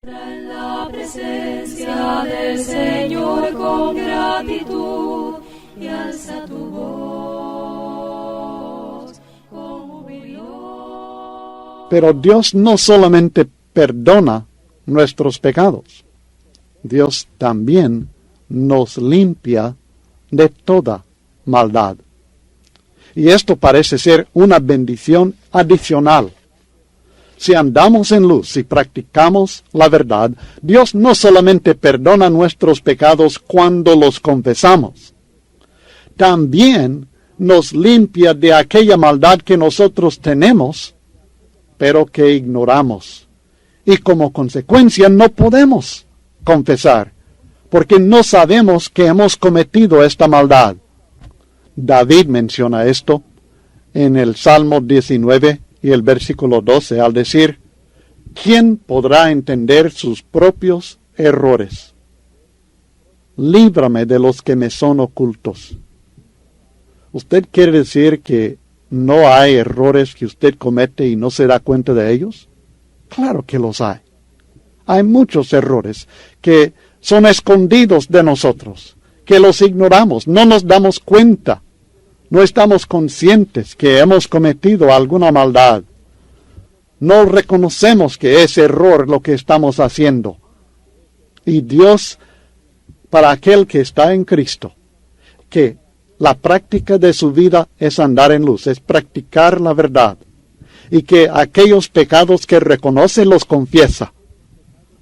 En la presencia del Señor con gratitud y alza tu voz con jubileo. Pero Dios no solamente perdona nuestros pecados, Dios también nos limpia de toda maldad. Y esto parece ser una bendición adicional. Si andamos en luz y practicamos la verdad, Dios no solamente perdona nuestros pecados cuando los confesamos, también nos limpia de aquella maldad que nosotros tenemos, pero que ignoramos. Y como consecuencia no podemos confesar, porque no sabemos que hemos cometido esta maldad. David menciona esto en el Salmo 19 y el versículo 12 al decir: ¿quién podrá entender sus propios errores? Líbrame de los que me son ocultos. ¿Usted quiere decir que no hay errores que usted comete y no se da cuenta de ellos? Claro que los hay. Hay muchos errores que son escondidos de nosotros, que los ignoramos, no nos damos cuenta. No estamos conscientes que hemos cometido alguna maldad. No reconocemos que es error lo que estamos haciendo. Y Dios, para aquel que está en Cristo, que la práctica de su vida es andar en luz, es practicar la verdad, y que aquellos pecados que reconoce los confiesa,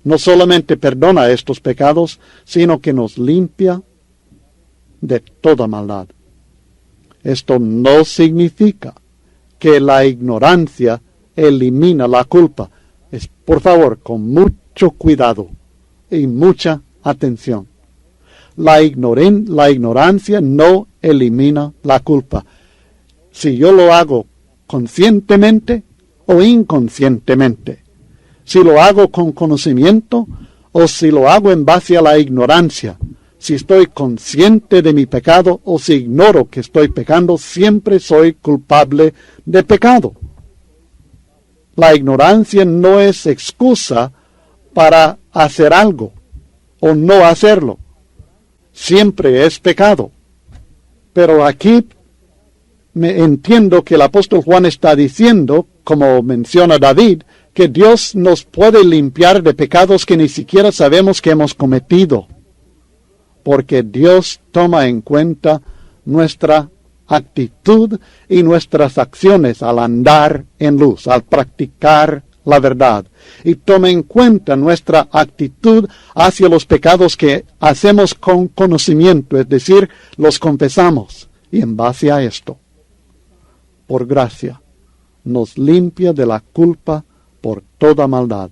no solamente perdona estos pecados, sino que nos limpia de toda maldad. Esto no significa que la ignorancia elimina la culpa. Por favor, con mucho cuidado y mucha atención. La ignorancia no elimina la culpa. Si yo lo hago conscientemente o inconscientemente, si lo hago con conocimiento o si lo hago en base a la ignorancia, si estoy consciente de mi pecado o si ignoro que estoy pecando, siempre soy culpable de pecado. La ignorancia no es excusa para hacer algo o no hacerlo. Siempre es pecado. Pero aquí me entiendo que el apóstol Juan está diciendo, como menciona David, que Dios nos puede limpiar de pecados que ni siquiera sabemos que hemos cometido, porque Dios toma en cuenta nuestra actitud y nuestras acciones al andar en luz, al practicar la verdad, y toma en cuenta nuestra actitud hacia los pecados que hacemos con conocimiento, es decir, los confesamos, y en base a esto, por gracia, nos limpia de la culpa por toda maldad.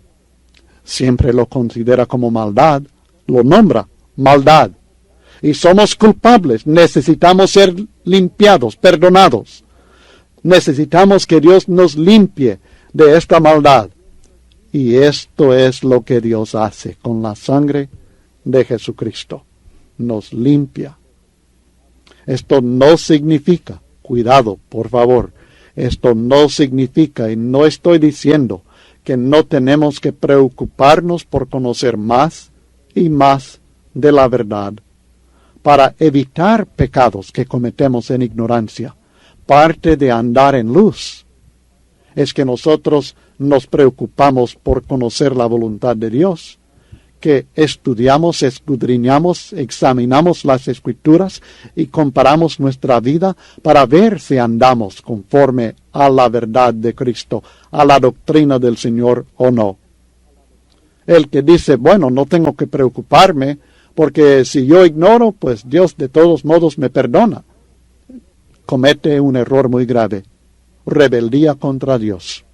Siempre lo considera como maldad, lo nombra maldad. Y somos culpables, necesitamos ser limpiados, perdonados. Necesitamos que Dios nos limpie de esta maldad. Y esto es lo que Dios hace con la sangre de Jesucristo. Nos limpia. Esto no significa, cuidado, por favor, esto no significa, y no estoy diciendo que no tenemos que preocuparnos por conocer más y más de la verdad, para evitar pecados que cometemos en ignorancia. Parte de andar en luz es que nosotros nos preocupamos por conocer la voluntad de Dios, que estudiamos, escudriñamos, examinamos las Escrituras y comparamos nuestra vida para ver si andamos conforme a la verdad de Cristo, a la doctrina del Señor o no. El que dice, bueno, no tengo que preocuparme, porque si yo ignoro, pues Dios de todos modos me perdona, comete un error muy grave, rebeldía contra Dios.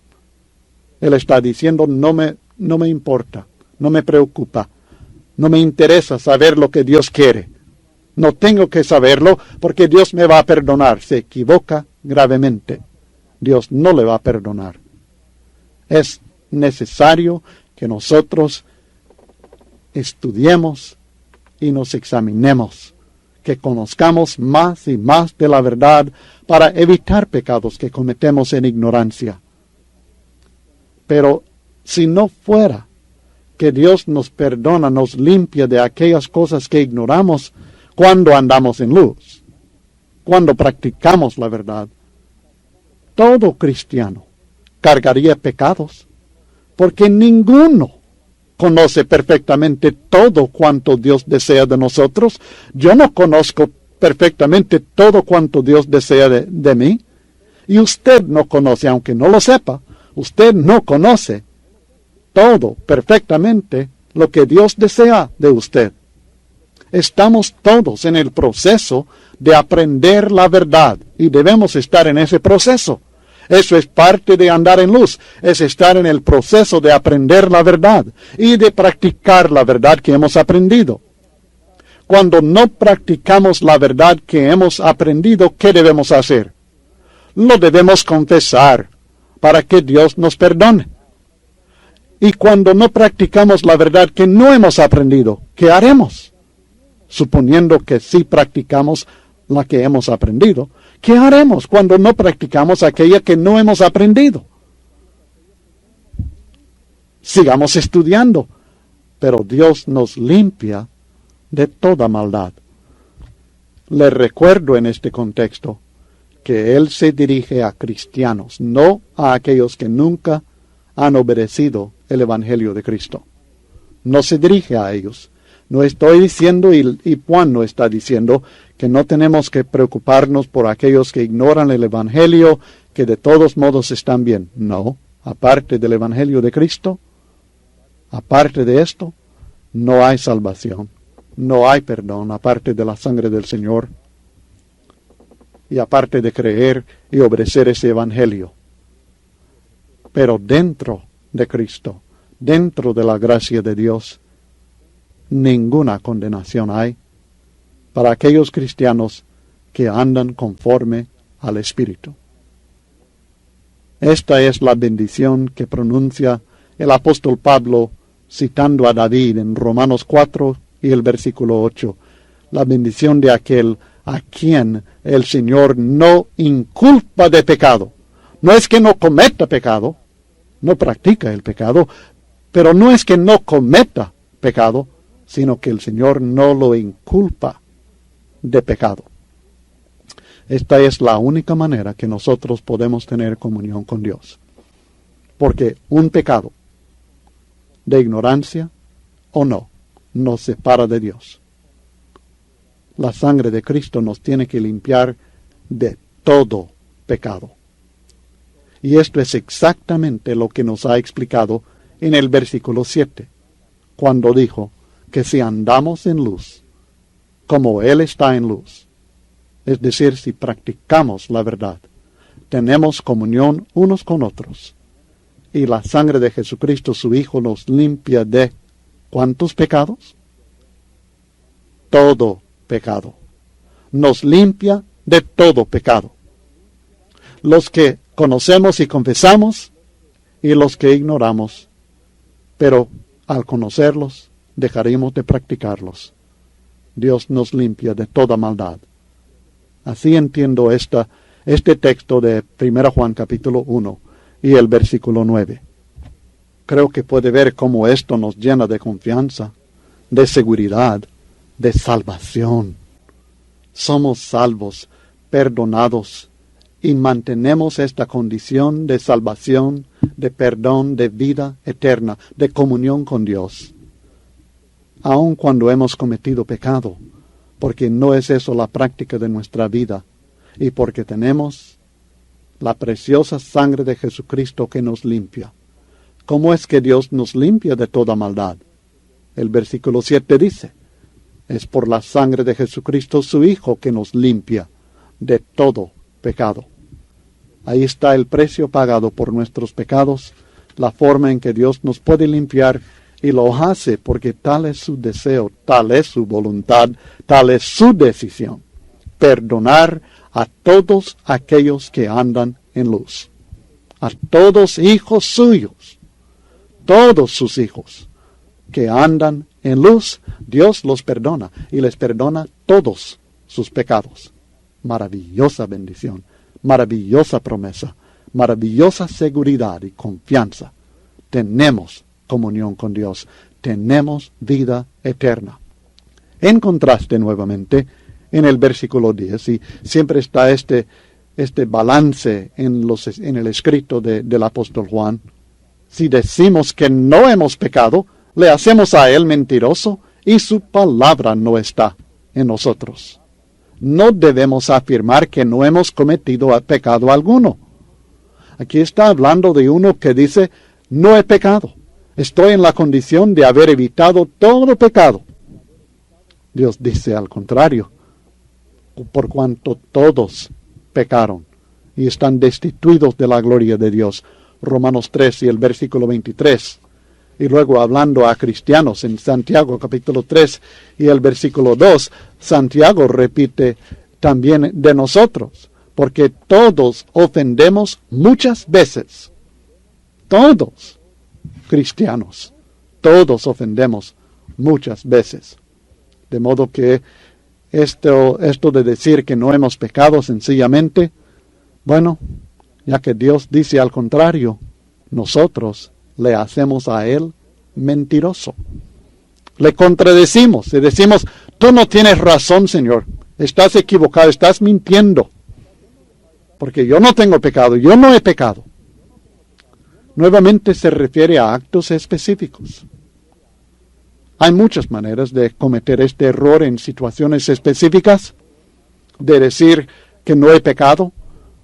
Él está diciendo, no me importa, no me preocupa, no me interesa saber lo que Dios quiere. No tengo que saberlo porque Dios me va a perdonar. Se equivoca gravemente. Dios no le va a perdonar. Es necesario que nosotros estudiemos y nos examinemos, que conozcamos más y más de la verdad para evitar pecados que cometemos en ignorancia. Pero si no fuera que Dios nos perdona, nos limpia de aquellas cosas que ignoramos cuando andamos en luz, cuando practicamos la verdad. Todo cristiano cargaría pecados, porque ninguno conoce perfectamente todo cuanto Dios desea de nosotros. Yo no conozco perfectamente todo cuanto Dios desea de mí, y usted no conoce, aunque no lo sepa, usted no conoce todo perfectamente lo que Dios desea de usted. Estamos todos en el proceso de aprender la verdad y debemos estar en ese proceso. Eso es parte de andar en luz, es estar en el proceso de aprender la verdad y de practicar la verdad que hemos aprendido. Cuando no practicamos la verdad que hemos aprendido, ¿qué debemos hacer? Lo debemos confesar para que Dios nos perdone. Y cuando no practicamos la verdad que no hemos aprendido, ¿qué haremos? Suponiendo que sí practicamos la que hemos aprendido, ¿qué haremos cuando no practicamos aquella que no hemos aprendido? Sigamos estudiando, pero Dios nos limpia de toda maldad. Les recuerdo en este contexto que Él se dirige a cristianos, no a aquellos que nunca han obedecido el Evangelio de Cristo. No se dirige a ellos. No estoy diciendo, y Juan no está diciendo, que no tenemos que preocuparnos por aquellos que ignoran el Evangelio, que de todos modos están bien. No, aparte del Evangelio de Cristo, aparte de esto, no hay salvación, no hay perdón, aparte de la sangre del Señor, y aparte de creer y obedecer ese Evangelio. Pero dentro de Cristo, dentro de la gracia de Dios, ninguna condenación hay para aquellos cristianos que andan conforme al Espíritu. Esta es la bendición que pronuncia el apóstol Pablo citando a David en Romanos 4 y el versículo 8. La bendición de aquel a quien el Señor no inculpa de pecado. No es que no cometa pecado, no practica el pecado, pero no es que no cometa pecado, sino que el Señor no lo inculpa de pecado. Esta es la única manera que nosotros podemos tener comunión con Dios. Porque un pecado de ignorancia o no nos separa de Dios. La sangre de Cristo nos tiene que limpiar de todo pecado. Y esto es exactamente lo que nos ha explicado en el versículo 7, cuando dijo que si andamos en luz, como Él está en luz, es decir, si practicamos la verdad, tenemos comunión unos con otros, y la sangre de Jesucristo, su Hijo, nos limpia de ¿cuántos pecados? Todo pecado. Nos limpia de todo pecado. Los que conocemos y confesamos, y los que ignoramos, pero al conocerlos, dejaremos de practicarlos. Dios nos limpia de toda maldad. Así entiendo este texto de 1 Juan capítulo 1 y el versículo 9. Creo que puede ver cómo esto nos llena de confianza, de seguridad, de salvación. Somos salvos, perdonados, y mantenemos esta condición de salvación, de perdón, de vida eterna, de comunión con Dios. Aun cuando hemos cometido pecado, porque no es eso la práctica de nuestra vida, y porque tenemos la preciosa sangre de Jesucristo que nos limpia. ¿Cómo es que Dios nos limpia de toda maldad? El versículo 7 dice, es por la sangre de Jesucristo su Hijo que nos limpia de todo pecado. Ahí está el precio pagado por nuestros pecados, la forma en que Dios nos puede limpiar, y lo hace porque tal es su deseo, tal es su voluntad, tal es su decisión. Perdonar a todos aquellos que andan en luz. A todos hijos suyos. Todos sus hijos que andan en luz, Dios los perdona y les perdona todos sus pecados. Maravillosa bendición, maravillosa promesa, maravillosa seguridad y confianza. Tenemos comunión con Dios. tenemos vida eterna. En contraste nuevamente, en el versículo 10, y siempre está este balance en el escrito del apóstol Juan. Si decimos que no hemos pecado, le hacemos a él mentiroso y su palabra no está en nosotros. No debemos afirmar que no hemos cometido pecado alguno. Aquí está hablando de uno que dice, no he pecado. Estoy en la condición de haber evitado todo pecado. Dios dice al contrario, por cuanto todos pecaron y están destituidos de la gloria de Dios. Romanos 3 y el versículo 23. Y luego hablando a cristianos en Santiago capítulo 3 y el versículo 2, Santiago repite también de nosotros, porque todos ofendemos muchas veces. Todos cristianos, todos ofendemos muchas veces. De modo que esto de decir que no hemos pecado sencillamente, bueno, ya que Dios dice al contrario, nosotros le hacemos a él mentiroso. Le contradecimos y decimos, tú no tienes razón, Señor, estás equivocado, estás mintiendo, porque yo no tengo pecado, yo no he pecado. Nuevamente se refiere a actos específicos. Hay muchas maneras de cometer este error en situaciones específicas, de decir que no he pecado.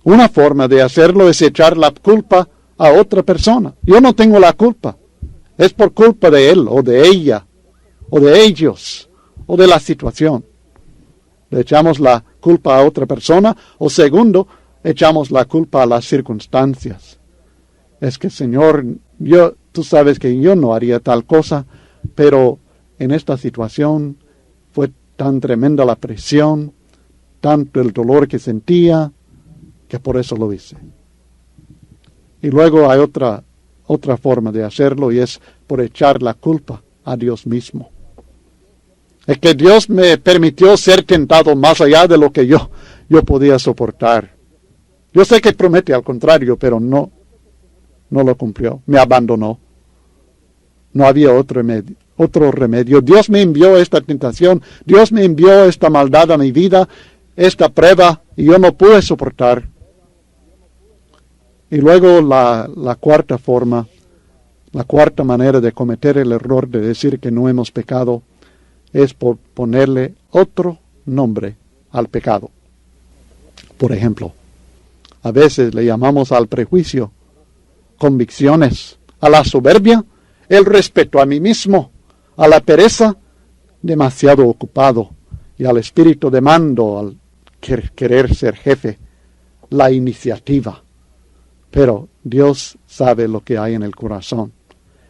Una forma de hacerlo es echar la culpa a otra persona. Yo no tengo la culpa. Es por culpa de él, o de ella, o de ellos, o de la situación. Le echamos la culpa a otra persona, o segundo, echamos la culpa a las circunstancias. Es que, Señor, tú sabes que yo no haría tal cosa, pero en esta situación fue tan tremenda la presión, tanto el dolor que sentía, que por eso lo hice. Y luego hay otra forma de hacerlo, y es por echar la culpa a Dios mismo. Es que Dios me permitió ser tentado más allá de lo que yo podía soportar. Yo sé que promete al contrario, pero no lo cumplió. Me abandonó. No había otro remedio. Dios me envió esta tentación. Dios me envió esta maldad a mi vida, esta prueba, y yo no pude soportar. Y luego la cuarta forma, la cuarta manera de cometer el error de decir que no hemos pecado, es por ponerle otro nombre al pecado. Por ejemplo, a veces le llamamos al prejuicio convicciones, a la soberbia el respeto a mí mismo, a la pereza demasiado ocupado, y al espíritu de mando, al querer ser jefe, la iniciativa. Pero Dios sabe lo que hay en el corazón,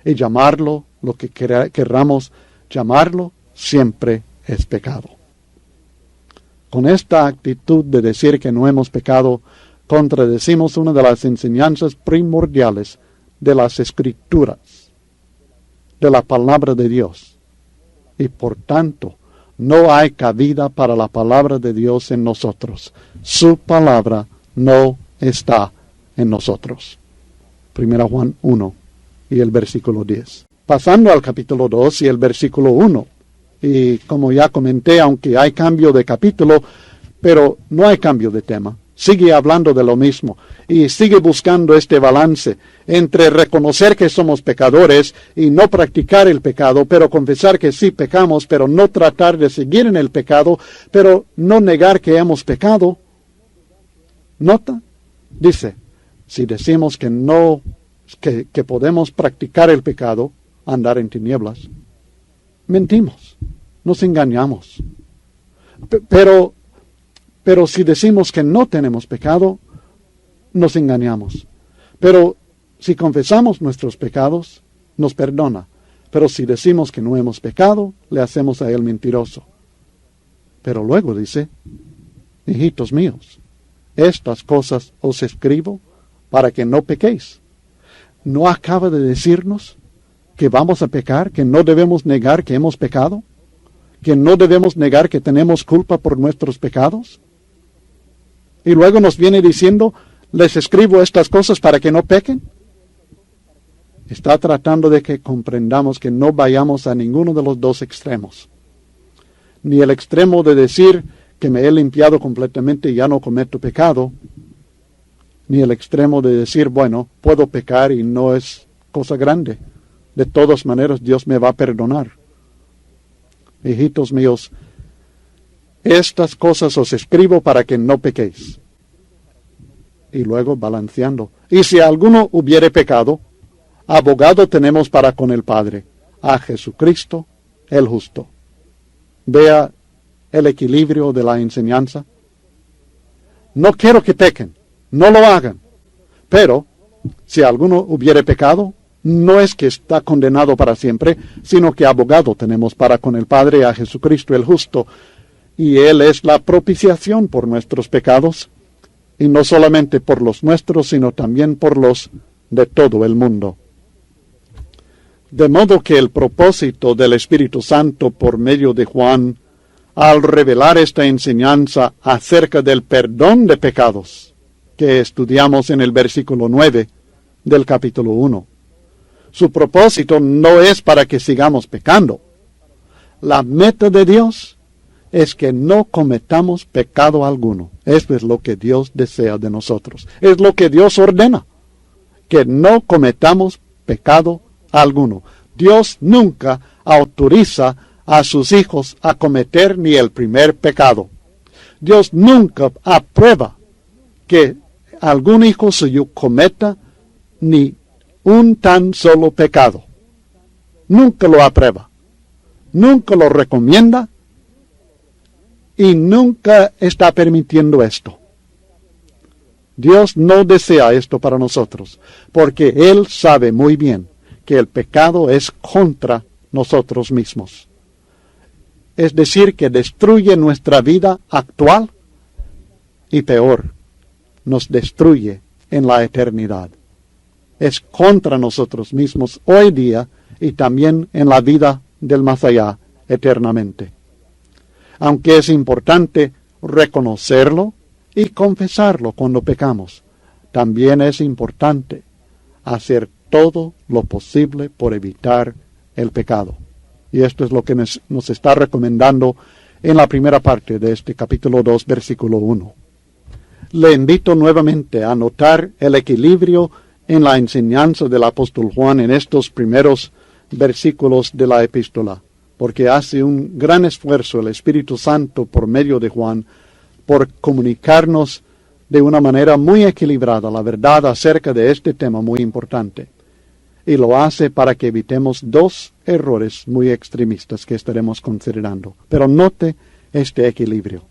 y llamarlo lo que querramos llamarlo siempre es pecado. Con esta actitud de decir que no hemos pecado, contradecimos una de las enseñanzas primordiales de las Escrituras, de la palabra de Dios. Y por tanto, no hay cabida para la palabra de Dios en nosotros. Su palabra no está en nosotros. 1 Juan 1 y el versículo 10. Pasando al capítulo 2 y el versículo 1. Y como ya comenté, aunque hay cambio de capítulo, pero no hay cambio de tema. Sigue hablando de lo mismo y sigue buscando este balance entre reconocer que somos pecadores y no practicar el pecado, pero confesar que sí pecamos, pero no tratar de seguir en el pecado, pero no negar que hemos pecado. ¿Nota? Dice, si decimos que no, que podemos practicar el pecado, andar en tinieblas, mentimos, nos engañamos. Pero si decimos que no tenemos pecado, nos engañamos. Pero si confesamos nuestros pecados, nos perdona. Pero si decimos que no hemos pecado, le hacemos a él mentiroso. Pero luego dice, hijitos míos, estas cosas os escribo para que no pequéis. ¿No acaba de decirnos que vamos a pecar, que no debemos negar que hemos pecado? ¿Que no debemos negar que tenemos culpa por nuestros pecados? Y luego nos viene diciendo, les escribo estas cosas para que no pequen. Está tratando de que comprendamos que no vayamos a ninguno de los dos extremos. Ni el extremo de decir que me he limpiado completamente y ya no cometo pecado, ni el extremo de decir, bueno, puedo pecar y no es cosa grande. De todas maneras, Dios me va a perdonar. Hijitos míos, estas cosas os escribo para que no pequéis. Y luego balanceando. Y si alguno hubiere pecado, abogado tenemos para con el Padre, a Jesucristo el justo. Vea el equilibrio de la enseñanza. No quiero que pequen, no lo hagan. Pero, si alguno hubiere pecado, no es que está condenado para siempre, sino que abogado tenemos para con el Padre, a Jesucristo el justo. Y Él es la propiciación por nuestros pecados, y no solamente por los nuestros, sino también por los de todo el mundo. De modo que el propósito del Espíritu Santo por medio de Juan, al revelar esta enseñanza acerca del perdón de pecados, que estudiamos en el versículo 9 del capítulo 1, su propósito no es para que sigamos pecando. La meta de Dios es que no cometamos pecado alguno. Esto es lo que Dios desea de nosotros. Es lo que Dios ordena, que no cometamos pecado alguno. Dios nunca autoriza a sus hijos a cometer ni el primer pecado. Dios nunca aprueba que algún hijo suyo cometa ni un tan solo pecado. Nunca lo aprueba. Nunca lo recomienda. Y nunca está permitiendo esto. Dios no desea esto para nosotros, porque Él sabe muy bien que el pecado es contra nosotros mismos. Es decir, que destruye nuestra vida actual y peor, nos destruye en la eternidad. Es contra nosotros mismos hoy día y también en la vida del más allá eternamente. Aunque es importante reconocerlo y confesarlo cuando pecamos, también es importante hacer todo lo posible por evitar el pecado. Y esto es lo que nos está recomendando en la primera parte de este capítulo 2, versículo 1. Le invito nuevamente a notar el equilibrio en la enseñanza del apóstol Juan en estos primeros versículos de la epístola, porque hace un gran esfuerzo el Espíritu Santo por medio de Juan por comunicarnos de una manera muy equilibrada la verdad acerca de este tema muy importante. Y lo hace para que evitemos dos errores muy extremistas que estaremos considerando. Pero note este equilibrio.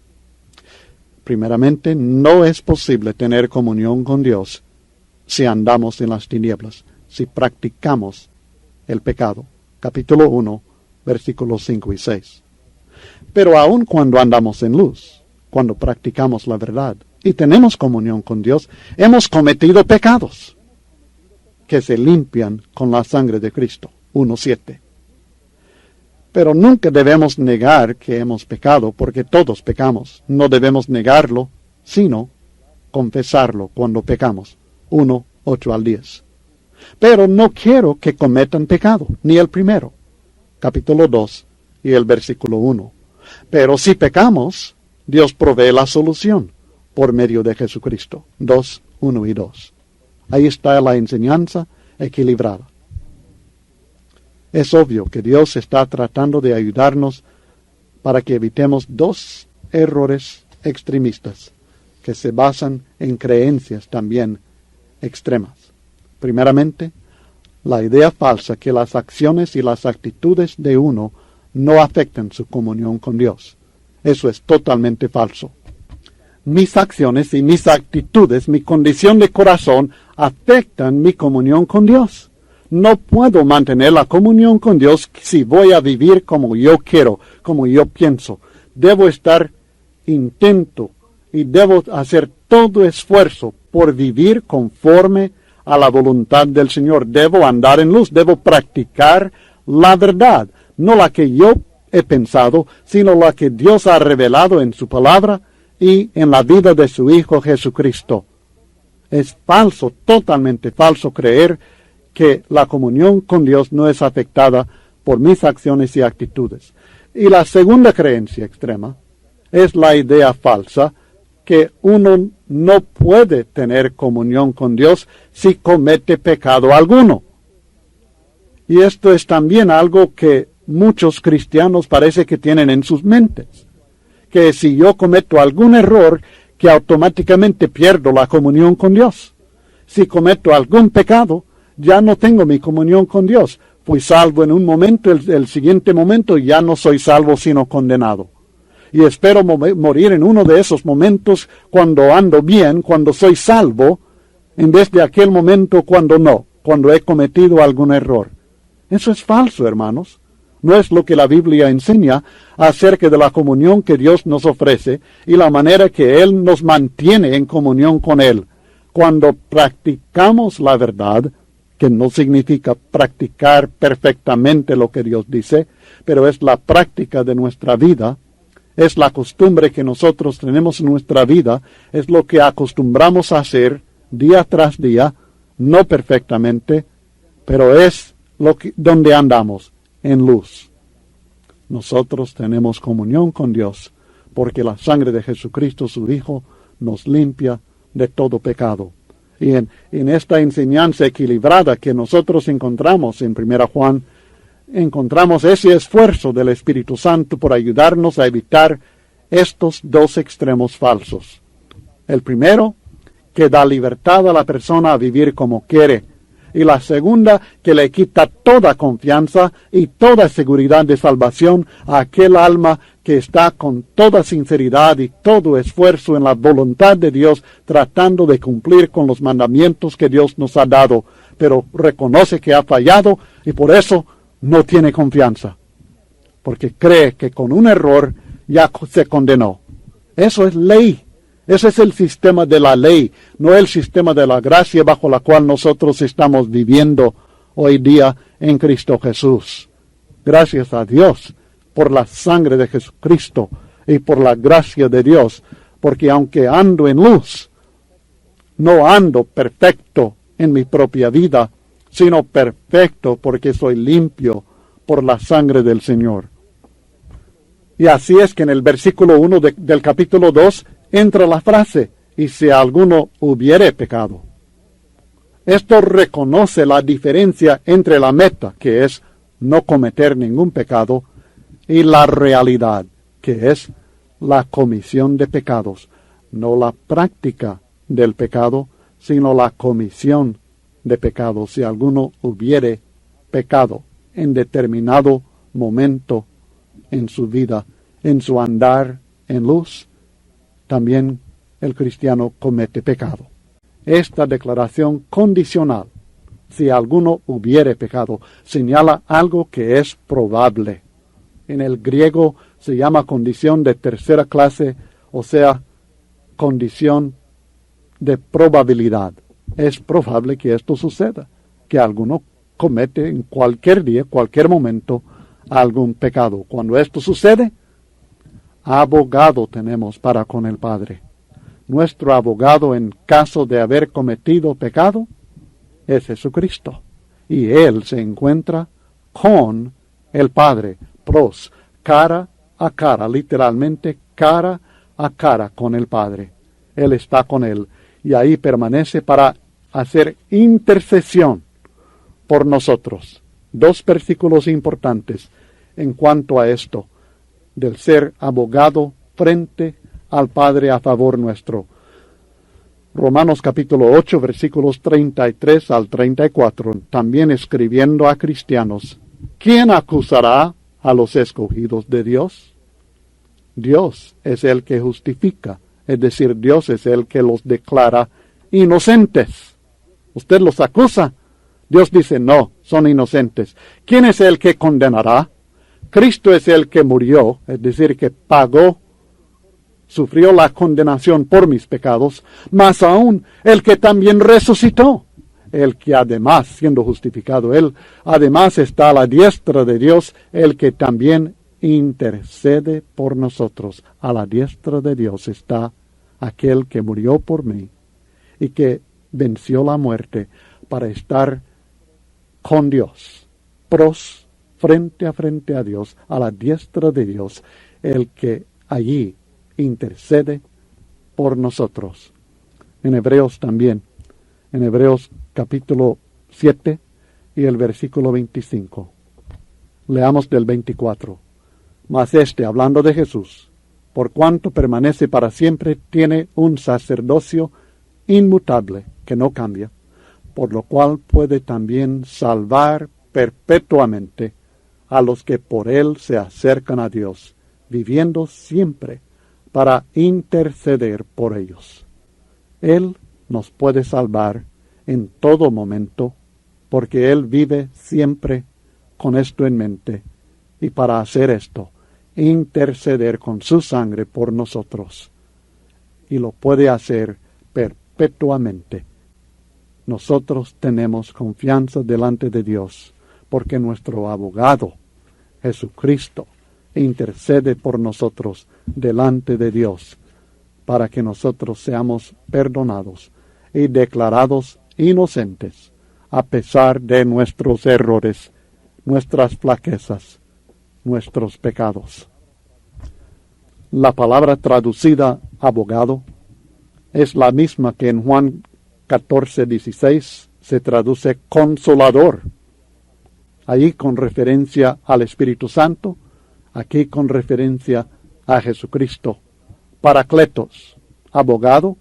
Primeramente, no es posible tener comunión con Dios si andamos en las tinieblas, si practicamos el pecado. Capítulo 1. Versículos 5 y 6. Pero aun cuando andamos en luz, cuando practicamos la verdad y tenemos comunión con Dios, hemos cometido pecados que se limpian con la sangre de Cristo. 1:7. Pero nunca debemos negar que hemos pecado, porque todos pecamos. No debemos negarlo, sino confesarlo cuando pecamos. 1:8 al 10. Pero no quiero que cometan pecado, ni el primero. Capítulo 2 y el versículo 1. Pero si pecamos, Dios provee la solución por medio de Jesucristo. 2:1 y 2. Ahí está la enseñanza equilibrada. Es obvio que Dios está tratando de ayudarnos para que evitemos dos errores extremistas que se basan en creencias también extremas. Primeramente, la idea falsa que las acciones y las actitudes de uno no afectan su comunión con Dios. Eso es totalmente falso. Mis acciones y mis actitudes, mi condición de corazón, afectan mi comunión con Dios. No puedo mantener la comunión con Dios si voy a vivir como yo quiero, como yo pienso. Debo estar intento y debo hacer todo esfuerzo por vivir conforme a la voluntad del Señor. Debo andar en luz, debo practicar la verdad, no la que yo he pensado, sino la que Dios ha revelado en su palabra y en la vida de su Hijo Jesucristo. Es falso, totalmente falso creer que la comunión con Dios no es afectada por mis acciones y actitudes. Y la segunda creencia extrema es la idea falsa que uno no puede tener comunión con Dios si comete pecado alguno. Y esto es también algo que muchos cristianos parece que tienen en sus mentes, que si yo cometo algún error, que automáticamente pierdo la comunión con Dios. Si cometo algún pecado, ya no tengo mi comunión con Dios. Fui salvo en un momento, el siguiente momento ya no soy salvo sino condenado. Y espero morir en uno de esos momentos cuando ando bien, cuando soy salvo, en vez de aquel momento cuando no, cuando he cometido algún error. Eso es falso, hermanos. No es lo que la Biblia enseña acerca de la comunión que Dios nos ofrece y la manera que Él nos mantiene en comunión con Él. Cuando practicamos la verdad, que no significa practicar perfectamente lo que Dios dice, pero es la práctica de nuestra vida, es la costumbre que nosotros tenemos en nuestra vida, es lo que acostumbramos a hacer día tras día, no perfectamente, pero es donde andamos, en luz. Nosotros tenemos comunión con Dios, porque la sangre de Jesucristo, su Hijo, nos limpia de todo pecado. Y en esta enseñanza equilibrada que nosotros encontramos en 1 Juan, encontramos ese esfuerzo del Espíritu Santo por ayudarnos a evitar estos dos extremos falsos. El primero, que da libertad a la persona a vivir como quiere. Y la segunda, que le quita toda confianza y toda seguridad de salvación a aquel alma que está con toda sinceridad y todo esfuerzo en la voluntad de Dios, tratando de cumplir con los mandamientos que Dios nos ha dado, pero reconoce que ha fallado y por eso no tiene confianza, porque cree que con un error ya se condenó. Eso es ley. Ese es el sistema de la ley, no el sistema de la gracia bajo la cual nosotros estamos viviendo hoy día en Cristo Jesús. Gracias a Dios por la sangre de Jesucristo y por la gracia de Dios, porque aunque ando en luz, no ando perfecto en mi propia vida, sino perfecto porque soy limpio por la sangre del Señor. Y así es que en el versículo 1 del capítulo 2 entra la frase, y si alguno hubiere pecado. Esto reconoce la diferencia entre la meta, que es no cometer ningún pecado, y la realidad, que es la comisión de pecados. No la práctica del pecado, sino la comisión de pecados. Si alguno hubiere pecado en determinado momento en su vida, en su andar en luz, también el cristiano comete pecado. Esta declaración condicional, si alguno hubiere pecado, señala algo que es probable. En el griego se llama condición de tercera clase, o sea, condición de probabilidad. Es probable que esto suceda, que alguno comete en cualquier día, cualquier momento, algún pecado. Cuando esto sucede, abogado tenemos para con el Padre. Nuestro abogado en caso de haber cometido pecado es Jesucristo. Y Él se encuentra con el Padre, pros, cara a cara, literalmente cara a cara con el Padre. Él está con Él y ahí permanece para hacer intercesión por nosotros. Dos versículos importantes en cuanto a esto, del ser abogado frente al Padre a favor nuestro. Romanos capítulo 8, versículos 33 al 34, también escribiendo a cristianos, ¿quién acusará a los escogidos de Dios? Dios es el que justifica, es decir, Dios es el que los declara inocentes. Usted los acusa, Dios dice, no, son inocentes. ¿Quién es el que condenará? Cristo es el que murió, es decir, que pagó, sufrió la condenación por mis pecados, más aún el que también resucitó, el que además, siendo justificado él, además está a la diestra de Dios, el que también intercede por nosotros. A la diestra de Dios está aquel que murió por mí y que venció la muerte para estar con Dios, pros, frente a Dios, a la diestra de Dios, el que allí intercede por nosotros. En Hebreos también, en Hebreos capítulo 7 y el versículo 25. Leamos del 24. Mas hablando de Jesús, por cuanto permanece para siempre, tiene un sacerdocio inmutable, que no cambia, por lo cual puede también salvar perpetuamente a los que por él se acercan a Dios, viviendo siempre para interceder por ellos. Él nos puede salvar en todo momento, porque Él vive siempre con esto en mente, y para hacer esto, interceder con su sangre por nosotros, y lo puede hacer perpetuamente. Nosotros tenemos confianza delante de Dios, porque nuestro abogado, Jesucristo, intercede por nosotros delante de Dios, para que nosotros seamos perdonados y declarados inocentes, a pesar de nuestros errores, nuestras flaquezas, nuestros pecados. La palabra traducida abogado es la misma que en Juan 14:16 se traduce consolador. Allí con referencia al Espíritu Santo, aquí con referencia a Jesucristo. Paracletos, abogado,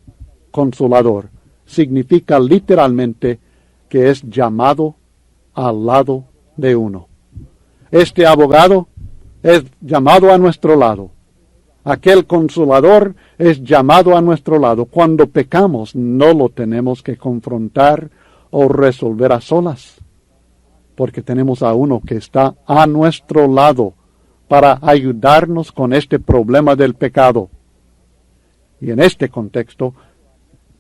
consolador, significa literalmente que es llamado al lado de uno. Este abogado es llamado a nuestro lado. Aquel consolador es llamado a nuestro lado. Cuando pecamos no lo tenemos que confrontar o resolver a solas, porque tenemos a uno que está a nuestro lado para ayudarnos con este problema del pecado. Y en este contexto,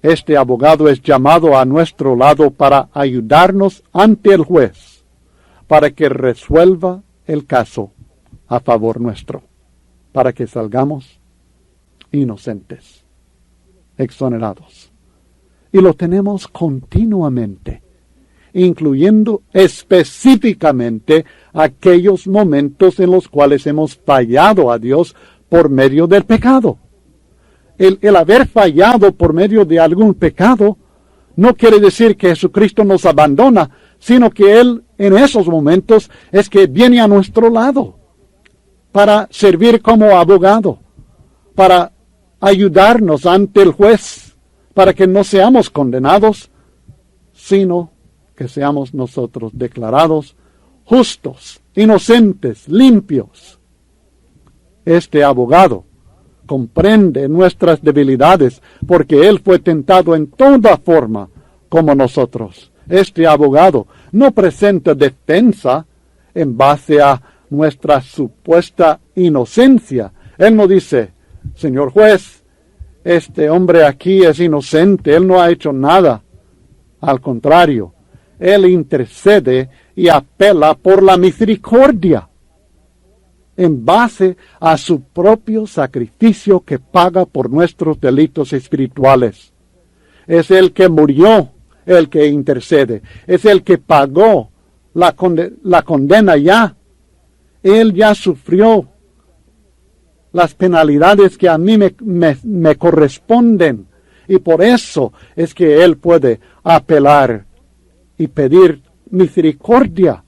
este abogado es llamado a nuestro lado para ayudarnos ante el juez, para que resuelva el caso a favor nuestro, para que salgamos inocentes, exonerados. Y lo tenemos continuamente, incluyendo específicamente aquellos momentos en los cuales hemos fallado a Dios por medio del pecado. El haber fallado por medio de algún pecado no quiere decir que Jesucristo nos abandona, sino que Él en esos momentos es que viene a nuestro lado para servir como abogado, para ayudarnos ante el juez, para que no seamos condenados, sino que seamos nosotros declarados justos, inocentes, limpios. Este abogado comprende nuestras debilidades, porque Él fue tentado en toda forma como nosotros. Este abogado no presenta defensa en base a nuestra supuesta inocencia. Él no dice, señor juez, este hombre aquí es inocente, él no ha hecho nada. Al contrario, Él intercede y apela por la misericordia, en base a su propio sacrificio que paga por nuestros delitos espirituales. Es el que murió, el que intercede. Es el que pagó la condena ya. Él ya sufrió las penalidades que a mí me corresponden. Y por eso es que Él puede apelar y pedir misericordia,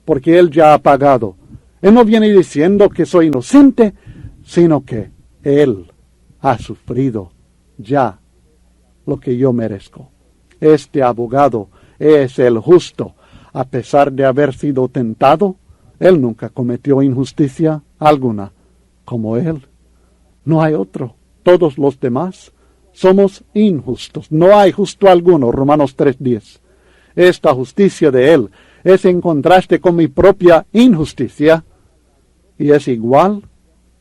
porque Él ya ha pagado. Él no viene diciendo que soy inocente, sino que Él ha sufrido ya lo que yo merezco. Este abogado es el justo. A pesar de haber sido tentado, Él nunca cometió injusticia alguna como Él. No hay otro. Todos los demás somos injustos. No hay justo alguno. Romanos 3:10. Esta justicia de Él es en contraste con mi propia injusticia, y es igual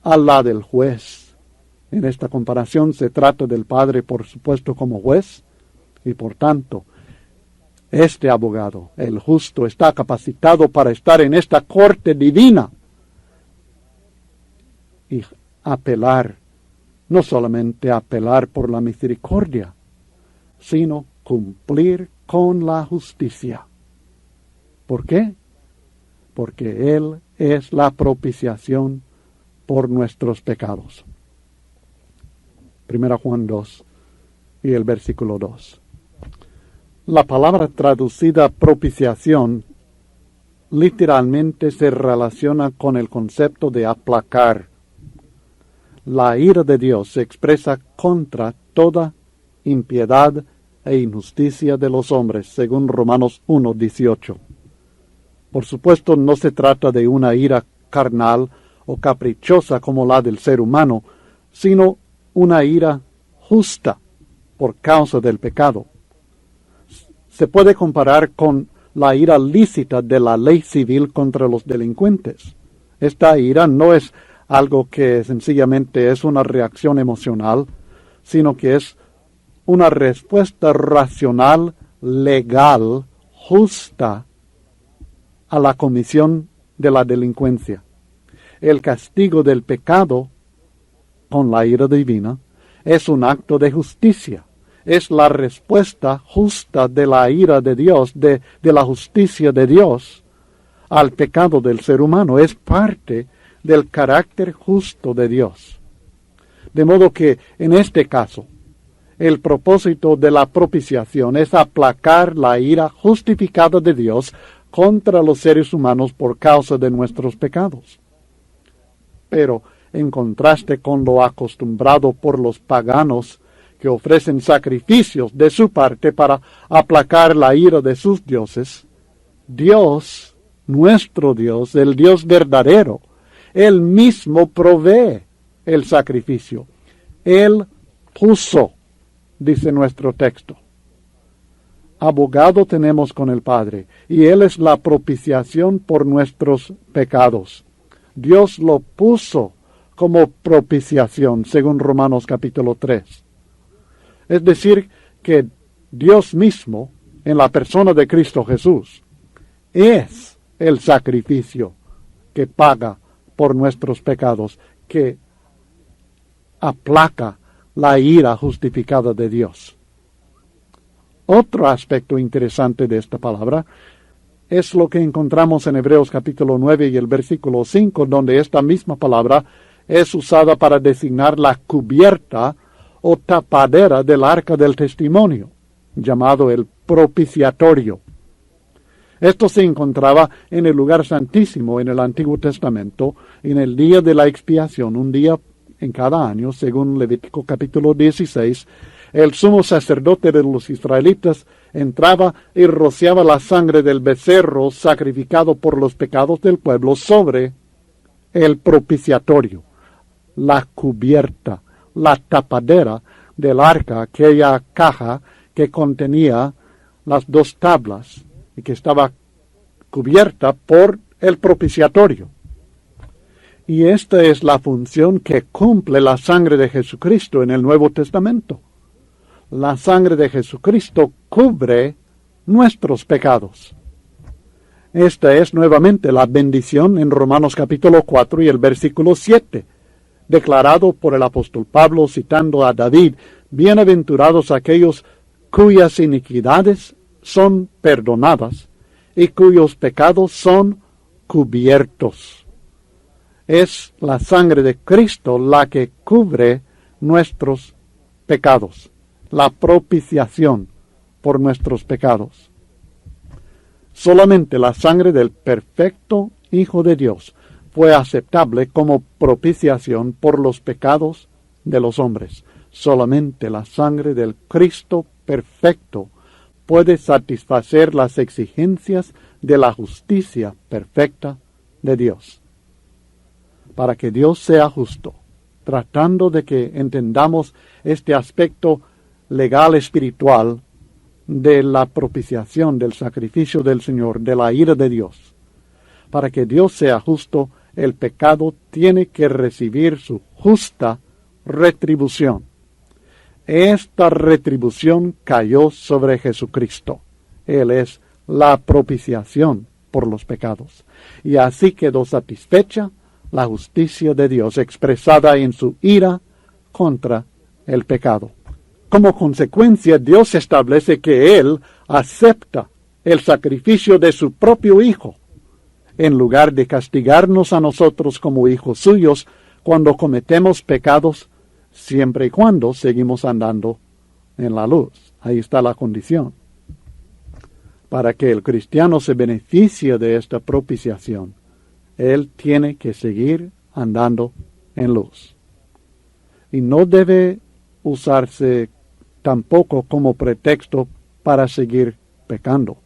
a la del juez. En esta comparación se trata del Padre, por supuesto, como juez, y por tanto, este abogado, el justo, está capacitado para estar en esta corte divina y apelar, no solamente apelar por la misericordia, sino cumplir con la justicia. ¿Por qué? Porque Él es la propiciación por nuestros pecados. 1 Juan 2 y el versículo 2. La palabra traducida propiciación literalmente se relaciona con el concepto de aplacar. La ira de Dios se expresa contra toda impiedad e injusticia de los hombres, según Romanos 1:18. Por supuesto, no se trata de una ira carnal o caprichosa como la del ser humano, sino una ira justa por causa del pecado. Se puede comparar con la ira lícita de la ley civil contra los delincuentes. Esta ira no es algo que sencillamente es una reacción emocional, sino que es una respuesta racional, legal, justa a la comisión de la delincuencia. El castigo del pecado, con la ira divina, es un acto de justicia. Es la respuesta justa de la ira de Dios, de la justicia de Dios al pecado del ser humano. Es parte del carácter justo de Dios. De modo que, en este caso, el propósito de la propiciación es aplacar la ira justificada de Dios contra los seres humanos por causa de nuestros pecados. Pero, en contraste con lo acostumbrado por los paganos, que ofrecen sacrificios de su parte para aplacar la ira de sus dioses, Dios, nuestro Dios, el Dios verdadero, Él mismo provee el sacrificio. Él puso, dice nuestro texto. Abogado tenemos con el Padre, y Él es la propiciación por nuestros pecados. Dios lo puso como propiciación, según Romanos capítulo 3. Es decir, que Dios mismo, en la persona de Cristo Jesús, es el sacrificio que paga por nuestros pecados, que aplaca la ira justificada de Dios. Otro aspecto interesante de esta palabra es lo que encontramos en Hebreos capítulo 9 y el versículo 5, donde esta misma palabra es usada para designar la cubierta o tapadera del arca del testimonio, llamado el propiciatorio. Esto se encontraba en el lugar santísimo en el Antiguo Testamento, en el día de la expiación, un día en cada año, según Levítico capítulo 16, el sumo sacerdote de los israelitas entraba y rociaba la sangre del becerro sacrificado por los pecados del pueblo sobre el propiciatorio, la cubierta, la tapadera del arca, aquella caja que contenía las dos tablas y que estaba cubierta por el propiciatorio. Y esta es la función que cumple la sangre de Jesucristo en el Nuevo Testamento. La sangre de Jesucristo cubre nuestros pecados. Esta es nuevamente la bendición en Romanos capítulo 4 y el versículo 7, declarado por el apóstol Pablo citando a David: bienaventurados aquellos cuyas iniquidades son perdonadas y cuyos pecados son cubiertos. Es la sangre de Cristo la que cubre nuestros pecados, la propiciación por nuestros pecados. Solamente la sangre del perfecto Hijo de Dios fue aceptable como propiciación por los pecados de los hombres. Solamente la sangre del Cristo perfecto puede satisfacer las exigencias de la justicia perfecta de Dios. Para que Dios sea justo, tratando de que entendamos este aspecto legal espiritual de la propiciación, del sacrificio del Señor, de la ira de Dios. Para que Dios sea justo, el pecado tiene que recibir su justa retribución. Esta retribución cayó sobre Jesucristo. Él es la propiciación por los pecados. Y así quedó satisfecha la justicia de Dios expresada en su ira contra el pecado. Como consecuencia, Dios establece que Él acepta el sacrificio de su propio Hijo, en lugar de castigarnos a nosotros como hijos suyos cuando cometemos pecados, siempre y cuando seguimos andando en la luz. Ahí está la condición. Para que el cristiano se beneficie de esta propiciación, él tiene que seguir andando en luz. Y no debe usarse tampoco como pretexto para seguir pecando.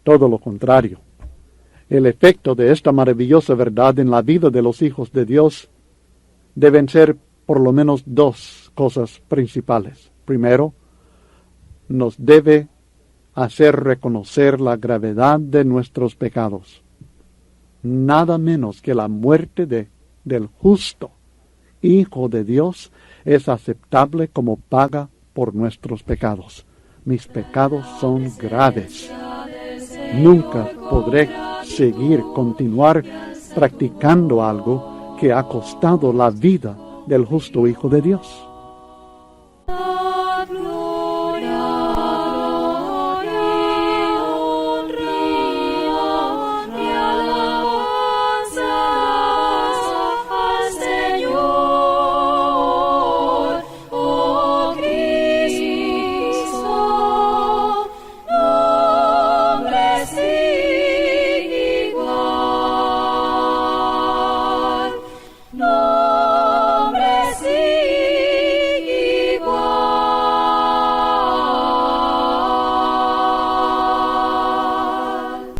Todo lo contrario. El efecto de esta maravillosa verdad en la vida de los hijos de Dios deben ser por lo menos dos cosas principales. Primero, nos debe hacer reconocer la gravedad de nuestros pecados. Nada menos que la muerte del justo Hijo de Dios es aceptable como paga por nuestros pecados. Mis pecados son graves. Nunca podré continuar practicando algo que ha costado la vida del justo Hijo de Dios.